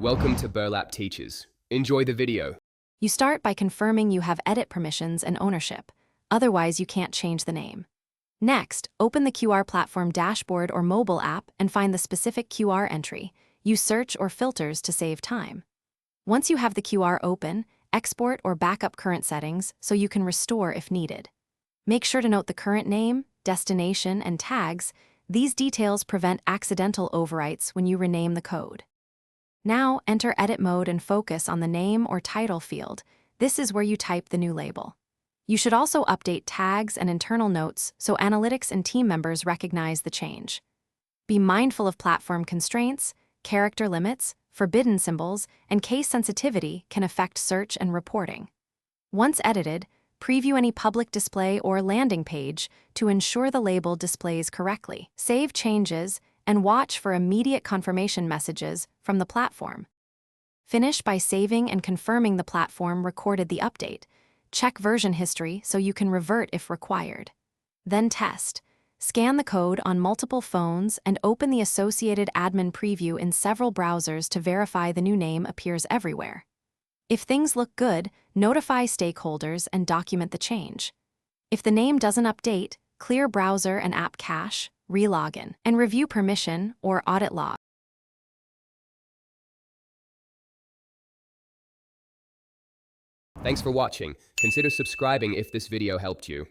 Welcome to Burlap Teachers. Enjoy the video. You start by confirming you have edit permissions and ownership. Otherwise, you can't change the name. Next, open the QR platform dashboard or mobile app and find the specific QR entry. Use search or filters to save time. Once you have the QR open, export or backup current settings so you can restore if needed. Make sure to note the current name, destination, and tags. These details prevent accidental overwrites when you rename the code. Now, enter edit mode and focus on the name or title field. This is where you type the new label. You should also update tags and internal notes so analytics and team members recognize the change. Be mindful of platform constraints, character limits, forbidden symbols, and case sensitivity can affect search and reporting. Once edited, preview any public display or landing page to ensure the label displays correctly. Save changes and watch for immediate confirmation messages from the platform. Finish by saving and confirming the platform recorded the update. Check version history so you can revert if required. Then test. Scan the code on multiple phones and open the associated admin preview in several browsers to verify the new name appears everywhere. If things look good, notify stakeholders and document the change. If the name doesn't update, clear browser and app cache, re-login, and review permission or audit log. Thanks for watching. Consider subscribing if this video helped you.